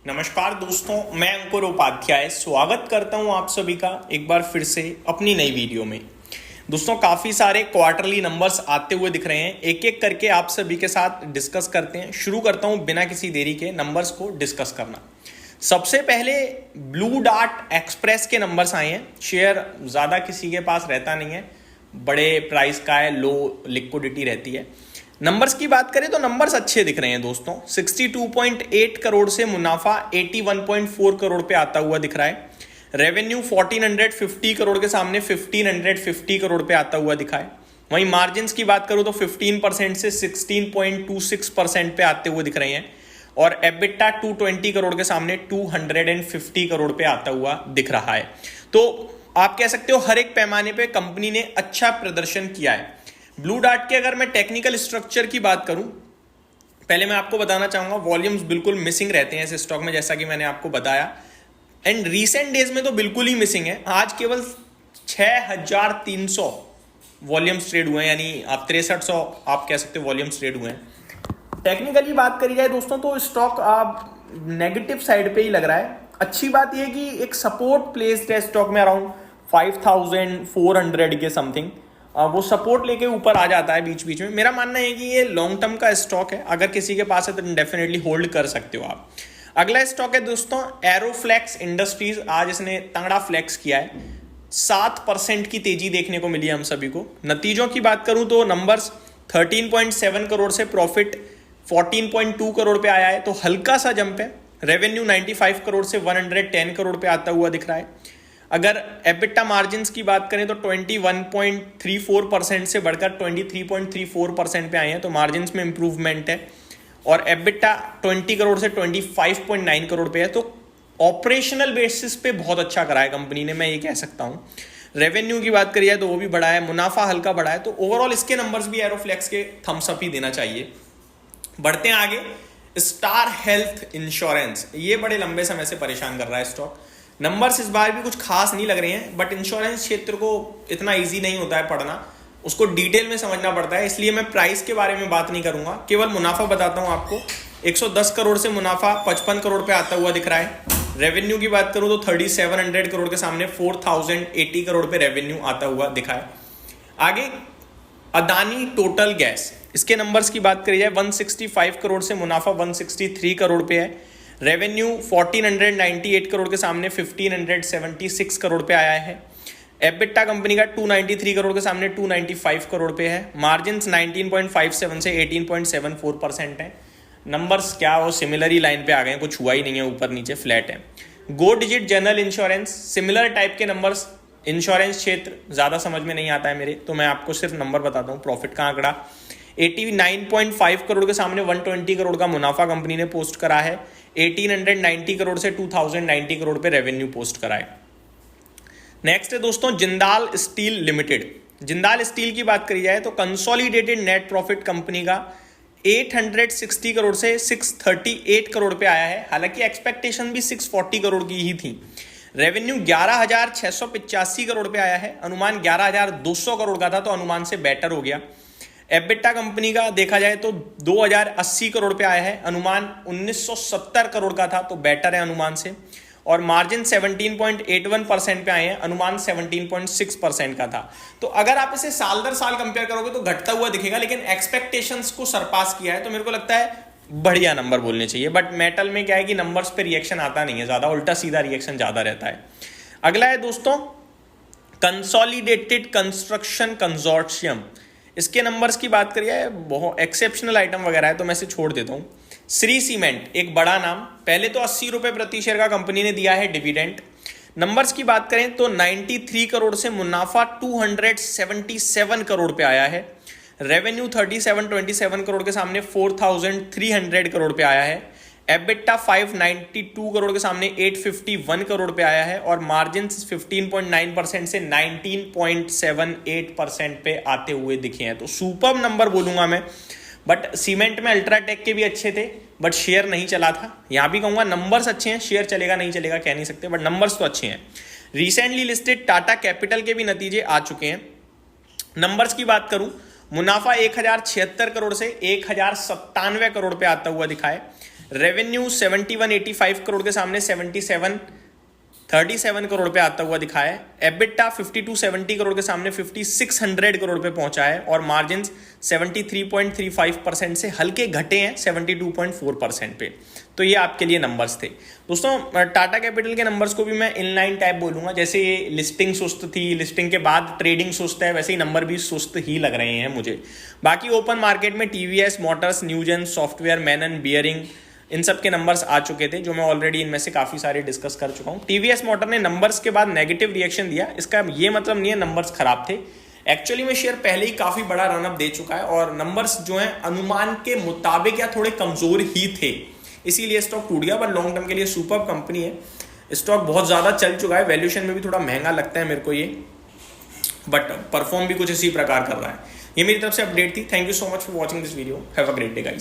नमस्कार दोस्तों, मैं अंकुर उपाध्याय स्वागत करता हूं आप सभी का एक बार फिर से अपनी नई वीडियो में। दोस्तों, काफ़ी सारे क्वार्टरली नंबर्स आते हुए दिख रहे हैं, एक एक करके आप सभी के साथ डिस्कस करते हैं। शुरू करता हूं बिना किसी देरी के नंबर्स को डिस्कस करना। सबसे पहले ब्लू डार्ट एक्सप्रेस के नंबर्स आए हैं। शेयर ज़्यादा किसी के पास रहता नहीं है, बड़े प्राइस का है, लो लिक्विडिटी रहती है। नंबर्स की बात करें तो नंबर्स अच्छे दिख रहे हैं दोस्तों। 62.8 करोड़ से मुनाफा 81.4 करोड़ पे आता हुआ दिख रहा है। रेवेन्यू 1450 करोड़ के सामने 1550 करोड़ पे आता हुआ दिखा है। वहीं मार्जिन्स की बात करूं तो 15% से 16.26% पे आते हुए दिख रहे हैं और एबिटा 220 करोड़ के सामने 250 करोड़ पे आता हुआ दिख रहा है। तो आप कह सकते हो हर एक पैमाने पे कंपनी ने अच्छा प्रदर्शन किया है। ब्लू डार्ट के अगर मैं टेक्निकल स्ट्रक्चर की बात करूं, पहले मैं आपको बताना चाहूंगा वॉल्यूम्स बिल्कुल मिसिंग रहते हैं इस स्टॉक में, जैसा कि मैंने आपको बताया। एंड रीसेंट डेज में तो बिल्कुल ही मिसिंग है। आज केवल 6300 वॉल्यूम्स ट्रेड हुए हैं, यानी आप 6300 आप कह सकते हो वॉल्यूम्स ट्रेड हुए हैं। टेक्निकली बात करी जाए दोस्तों तो स्टॉक आप नेगेटिव साइड पे ही लग रहा है। अच्छी बात यह कि एक सपोर्ट प्लेस्ड है स्टॉक में अराउंड 5400 के समथिंग। वो सपोर्ट लेके ऊपर आ जाता है बीच बीच में। मेरा मानना है कि ये लॉन्ग टर्म का स्टॉक है, अगर किसी के पास है तो डेफिनेटली होल्ड कर सकते हो आप। अगला स्टॉक है दोस्तों एरोफ्लेक्स इंडस्ट्रीज। आज इसने तगड़ा फ्लेक्स किया है, 7% की तेजी देखने को मिली है हम सभी को। नतीजों की बात करूं तो नंबर्स 13.7 करोड़ से प्रॉफिट 14.2 करोड़ पे आया है, तो हल्का सा जंप है। रेवेन्यू 95 करोड़ से 110 करोड़ पे आता हुआ दिख रहा है। अगर एबिटा मार्जिन्स की बात करें तो 21.34% से बढ़कर 23.34% पे आए हैं, तो मार्जिन्स में इंप्रूवमेंट है। और एबिटा 20 करोड़ से 25.9 करोड़ पे है, तो ऑपरेशनल बेसिस पे बहुत अच्छा करा है कंपनी ने, मैं ये कह सकता हूँ। रेवेन्यू की बात करिए तो वो भी बढ़ा है, मुनाफा हल्का बढ़ा है, तो ओवरऑल इसके नंबर्स भी एरोफ्लेक्स के थम्स अप ही देना चाहिए। बढ़ते हैं आगे। स्टार हेल्थ इंश्योरेंस, ये बड़े लंबे समय से परेशान कर रहा है स्टॉक। नंबर्स इस बार भी कुछ खास नहीं लग रहे हैं, बट इंश्योरेंस क्षेत्र को इतना इजी नहीं होता है पढ़ना, उसको डिटेल में समझना पड़ता है। इसलिए मैं प्राइस के बारे में बात नहीं करूंगा, केवल मुनाफा बताता हूं आपको। 110 करोड़ से मुनाफा 55 करोड़ पे आता हुआ दिख रहा है। रेवेन्यू की बात करूं तो 3700 करोड़ के सामने 4080 करोड़ पे रेवेन्यू आता हुआ दिखा है। आगे अदानी टोटल गैस, इसके नंबर्स की बात करी जाए 165 करोड़ से मुनाफा 163 करोड़ पे है। रेवेन्यू 1498 करोड़ के सामने 1576 करोड़ पे आया है। एबिटा कंपनी का 293 करोड़ के सामने 295 करोड़ पे है। मार्जिन्स 19.57 से 18.74% है। नंबर्स क्या वो सिमिलर ही लाइन पे आ गए हैं, कुछ हुआ ही नहीं है, ऊपर नीचे फ्लैट है। Go Digit general insurance, similar type के नंबर्स। इंश्योरेंस क्षेत्र ज़्यादा समझ में नहीं आता है मेरे, तो मैं आपको सिर्फ नंबर बताता हूँ। प्रॉफिट का आंकड़ा 89.5 करोड़ के सामने 120 करोड़ का मुनाफा कंपनी ने पोस्ट करा है। 1890 करोड़ से 2090 करोड़ पे रेवेन्यू पोस्ट करा है। नेक्स्ट है दोस्तों Jindal steel limited. Jindal steel की बात करी जाए तो कंसोलिडेटेड नेट प्रॉफिट कंपनी का 860 करोड़ से 638 करोड़ पे आया है। हालांकि एक्सपेक्टेशन भी 640 करोड़ की ही थी। रेवेन्यू 11,685 करोड़ पे आया है, अनुमान 11,200 करोड़ का था, तो अनुमान से बेटर हो गया। एबिटा कंपनी का देखा जाए तो 2080 करोड़ पे आया है, अनुमान 1970 करोड़ का था, तो बेटर है अनुमान से। और मार्जिन 17.81% पे आए हैं, अनुमान 17.6% का था। तो अगर आप इसे साल दर साल कंपेयर करोगे तो घटता हुआ दिखेगा, लेकिन एक्सपेक्टेशंस को सरपास किया है, तो मेरे को लगता है बढ़िया नंबर बोलने चाहिए। बट मेटल में क्या है कि नंबर्स पे रिएक्शन आता नहीं है ज़्यादा, उल्टा सीधा रिएक्शन ज़्यादा रहता है। अगला है दोस्तों कंसोलिडेटेड कंस्ट्रक्शन कंजोर्शियम। इसके नंबर्स की बात करिए, बहुत एक्सेप्शनल आइटम वगैरह है तो मैं इसे छोड़ देता हूँ। श्री सीमेंट, एक बड़ा नाम, पहले तो 80 रुपये प्रति शेयर का कंपनी ने दिया है डिविडेंड। नंबर्स की बात करें तो 93 करोड़ से मुनाफा 277 करोड़ पे आया है। रेवेन्यू 3727 करोड़ के सामने 4300 करोड़ पे आया है। एबिटा 592 करोड़ के सामने 851 करोड़ पे आया है। और मार्जिन 15.9% से 19.78% पे आते हुए दिखे हैं, तो सुपर नंबर बोलूंगा मैं। बट सीमेंट में अल्ट्राटेक के भी अच्छे थे, बट शेयर नहीं चला था। यहाँ भी कहूँगा नंबर्स अच्छे हैं, शेयर चलेगा नहीं चलेगा कह नहीं सकते, बट नंबर्स तो अच्छे हैं। रिसेंटली लिस्टेड टाटा कैपिटल के भी नतीजे आ चुके हैं। नंबर्स की बात करूँ, मुनाफा 1076 करोड़ से 1097 करोड़ पे आता हुआ दिखा है। रेवेन्यू 7185 करोड़ के सामने 37 करोड़ पे आता हुआ दिखा है। एबिटा 5270 करोड़ के सामने 5600 करोड़ पे पहुंचा है और मार्जिन 73.35% से हल्के घटे हैं 72.4% पे। तो ये आपके लिए नंबर्स थे दोस्तों। टाटा कैपिटल के नंबर्स को भी मैं इनलाइन टाइप बोलूंगा, जैसे ये लिस्टिंग सुस्त थी, लिस्टिंग के बाद ट्रेडिंग सुस्त है, वैसे ही नंबर भी सुस्त ही लग रहे हैं मुझे। बाकी ओपन मार्केट में TVS motors, Newgen software, Menon bearing, इन सब के नंबर्स आ चुके थे जो मैं ऑलरेडी इनमें से काफ़ी सारे डिस्कस कर चुका हूँ। टीवीएस मोटर ने नंबर्स के बाद नेगेटिव रिएक्शन दिया, इसका ये मतलब नहीं है नंबर्स खराब थे। एक्चुअली में शेयर पहले ही काफ़ी बड़ा रनअप दे चुका है और नंबर्स जो हैं अनुमान के मुताबिक या थोड़े कमज़ोर ही थे, इसीलिए स्टॉक टूट गया। पर लॉन्ग टर्म के लिए सुपर कंपनी है, स्टॉक बहुत ज़्यादा चल चुका है, वैल्यूएशन में भी थोड़ा महंगा लगता है मेरे को ये, बट परफॉर्म भी कुछ इसी प्रकार कर रहा है। ये मेरी तरफ से अपडेट थी। Thank you so much for watching this video. Have a great day guys.